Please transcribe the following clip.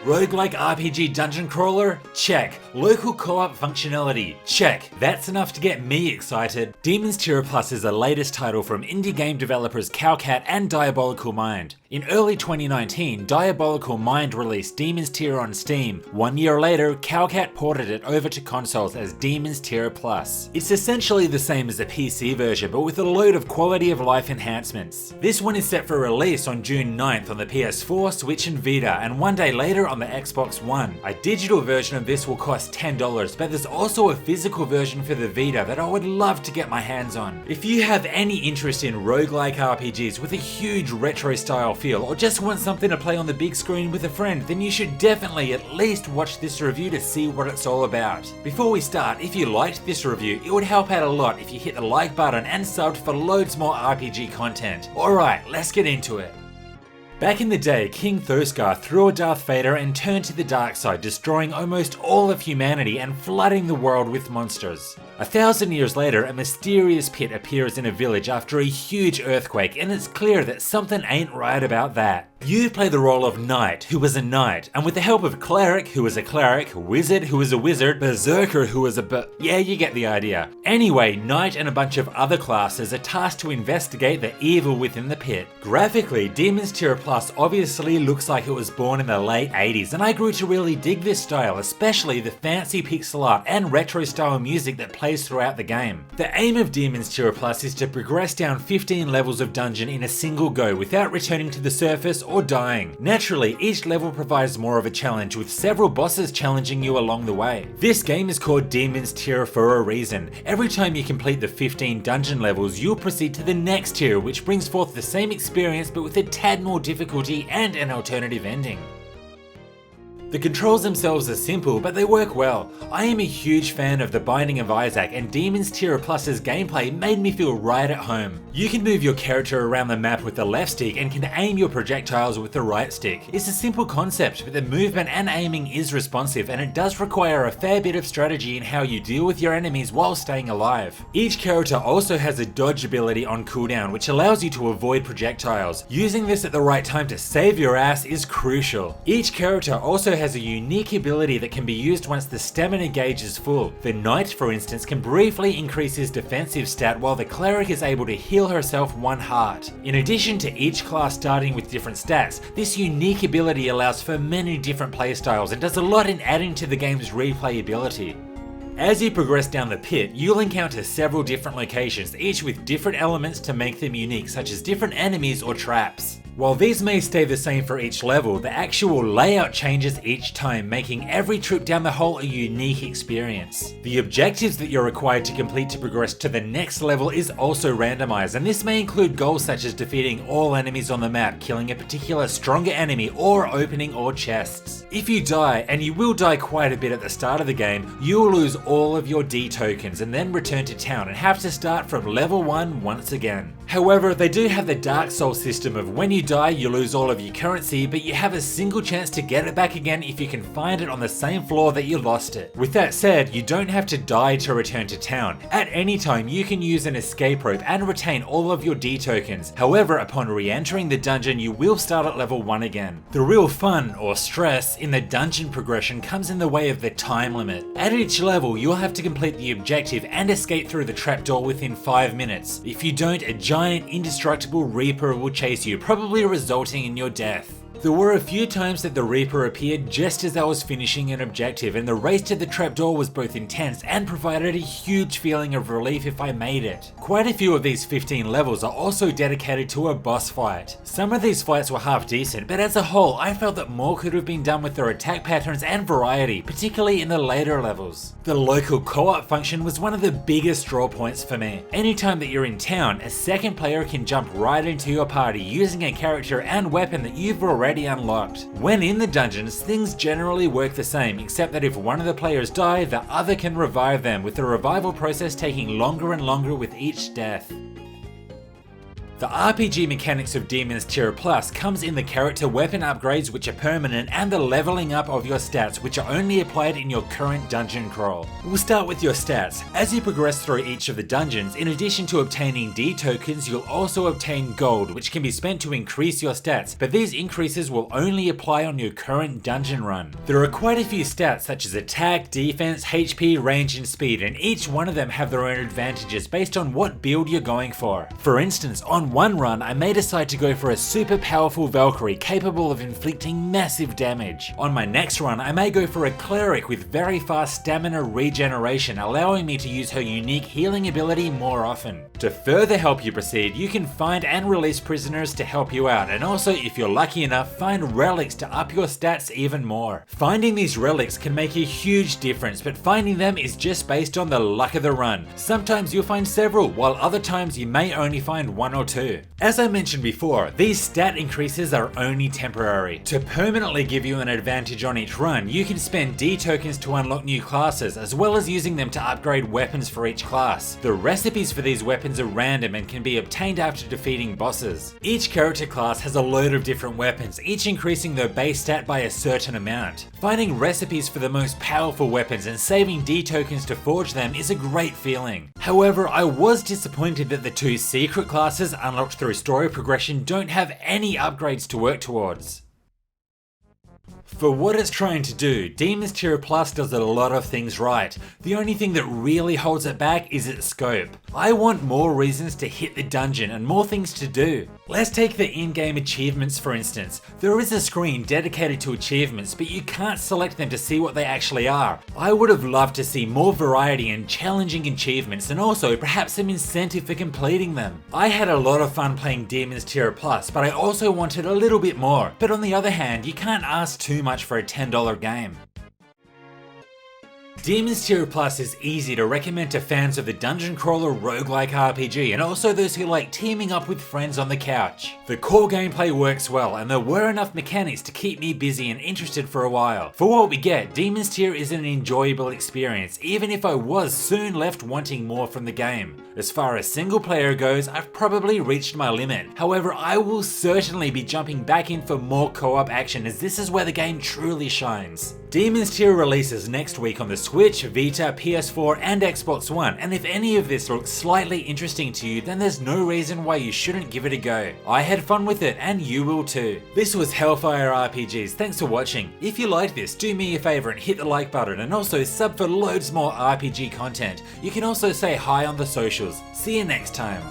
Roguelike RPG dungeon crawler? Check. Local co-op functionality? Check. That's enough to get me excited. Demonstier Plus is the latest title from indie game developers Cowcat and Diabolical Mind. In early 2019, Diabolical Mind released Demonstier on Steam. 1 year later, Cowcat ported it over to consoles as Demonstier Plus. It's essentially the same as the PC version, but with a load of quality of life enhancements. This one is set for release on June 9th on the PS4, Switch and Vita, and one day later on the Xbox One. A digital version of this will cost $10, but there's also a physical version for the Vita that I would love to get my hands on. If you have any interest in roguelike RPGs with a huge retro style feel, or just want something to play on the big screen with a friend, then you should definitely at least watch this review to see what it's all about. Before we start, if you liked this review, it would help out a lot if you hit the like button and subbed for loads more RPG content. Alright, let's get into it. Back in the day, King Thosgar threw a Darth Vader and turned to the dark side, destroying almost all of humanity and flooding the world with monsters. 1,000 years later, a mysterious pit appears in a village after a huge earthquake, and it's clear that something ain't right about that. You play the role of Knight, who was a knight, and with the help of Cleric, who was a cleric, Wizard, who was a wizard, Berserker, who was a yeah, you get the idea. Anyway, Knight and a bunch of other classes are tasked to investigate the evil within the pit. Graphically, Demonstier Plus obviously looks like it was born in the late 80s, and I grew to really dig this style, especially the fancy pixel art and retro style music that plays throughout the game. The aim of Demonstier Plus is to progress down 15 levels of dungeon in a single go without returning to the surface or dying. Naturally, each level provides more of a challenge, with several bosses challenging you along the way. This game is called Demon's Tier for a reason. Every time you complete the 15 dungeon levels, you'll proceed to the next tier, which brings forth the same experience but with a tad more difficulty and an alternative ending. The controls themselves are simple, but they work well. I am a huge fan of The Binding of Isaac, and Demonstier Plus's gameplay made me feel right at home. You can move your character around the map with the left stick and can aim your projectiles with the right stick. It's a simple concept, but the movement and aiming is responsive, and it does require a fair bit of strategy in how you deal with your enemies while staying alive. Each character also has a dodge ability on cooldown, which allows you to avoid projectiles. Using this at the right time to save your ass is crucial. Each character also has a unique ability that can be used once the stamina gauge is full. The Knight, for instance, can briefly increase his defensive stat, while the Cleric is able to heal herself 1 heart. In addition to each class starting with different stats, this unique ability allows for many different playstyles and does a lot in adding to the game's replayability. As you progress down the pit, you'll encounter several different locations, each with different elements to make them unique, such as different enemies or traps. While these may stay the same for each level, the actual layout changes each time, making every trip down the hole a unique experience. The objectives that you're required to complete to progress to the next level is also randomized, and this may include goals such as defeating all enemies on the map, killing a particular stronger enemy, or opening all chests. If you die, and you will die quite a bit at the start of the game, you will lose all of your D tokens and then return to town and have to start from level 1 once again. However, they do have the Dark Souls system of when you die, you lose all of your currency, but you have a single chance to get it back again if you can find it on the same floor that you lost it. With that said, you don't have to die to return to town. At any time, you can use an escape rope and retain all of your D tokens. However, upon re-entering the dungeon, you will start at level 1 again. The real fun, or stress, in the dungeon progression comes in the way of the time limit. At each level, you'll have to complete the objective and escape through the trapdoor within 5 minutes. If you don't, a giant indestructible Reaper will chase you, probably resulting in your death. There were a few times that the Reaper appeared just as I was finishing an objective, and the race to the trapdoor was both intense and provided a huge feeling of relief if I made it. Quite a few of these 15 levels are also dedicated to a boss fight. Some of these fights were half decent, but as a whole I felt that more could have been done with their attack patterns and variety, particularly in the later levels. The local co-op function was one of the biggest draw points for me. Anytime that you're in town, a second player can jump right into your party using a character and weapon that you've already unlocked. When in the dungeons, things generally work the same, except that if one of the players die, the other can revive them, with the revival process taking longer and longer with each death. The RPG mechanics of Demon's Tier Plus comes in the character weapon upgrades which are permanent and the leveling up of your stats which are only applied in your current dungeon crawl. We'll start with your stats. As you progress through each of the dungeons, in addition to obtaining D tokens, you'll also obtain gold which can be spent to increase your stats, but these increases will only apply on your current dungeon run. There are quite a few stats such as attack, defense, HP, range and speed, and each one of them have their own advantages based on what build you're going for. For instance, on one run I may decide to go for a super powerful Valkyrie capable of inflicting massive damage. On my next run I may go for a cleric with very fast stamina regeneration, allowing me to use her unique healing ability more often. To further help you proceed, you can find and release prisoners to help you out, and also if you're lucky enough, find relics to up your stats even more. Finding these relics can make a huge difference, but finding them is just based on the luck of the run. Sometimes you'll find several, while other times you may only find one or two. As I mentioned before, these stat increases are only temporary. To permanently give you an advantage on each run, you can spend D tokens to unlock new classes, as well as using them to upgrade weapons for each class. The recipes for these weapons are random and can be obtained after defeating bosses. Each character class has a load of different weapons, each increasing their base stat by a certain amount. Finding recipes for the most powerful weapons and saving D tokens to forge them is a great feeling. However, I was disappointed that the two secret classes unlocked through story progression don't have any upgrades to work towards. For what it's trying to do, Demon's Tier Plus does a lot of things right. The only thing that really holds it back is its scope. I want more reasons to hit the dungeon and more things to do. Let's take the in-game achievements for instance. There is a screen dedicated to achievements, but you can't select them to see what they actually are. I would have loved to see more variety and challenging achievements, and also perhaps some incentive for completing them. I had a lot of fun playing Demon's Tier Plus, but I also wanted a little bit more. But on the other hand, you can't ask too much for a $10 game. Demon's Tier Plus is easy to recommend to fans of the dungeon crawler roguelike RPG, and also those who like teaming up with friends on the couch. The core gameplay works well, and there were enough mechanics to keep me busy and interested for a while. For what we get, Demon's Tier is an enjoyable experience, even if I was soon left wanting more from the game. As far as single player goes, I've probably reached my limit. However, I will certainly be jumping back in for more co-op action, as this is where the game truly shines. Demon's Tier releases next week on the Switch, Vita, PS4 and Xbox One, and if any of this looks slightly interesting to you, then there's no reason why you shouldn't give it a go. I had fun with it and you will too. This was Hellfire RPGs, thanks for watching. If you liked this, do me a favour and hit the like button, and also sub for loads more RPG content. You can also say hi on the socials. See you next time.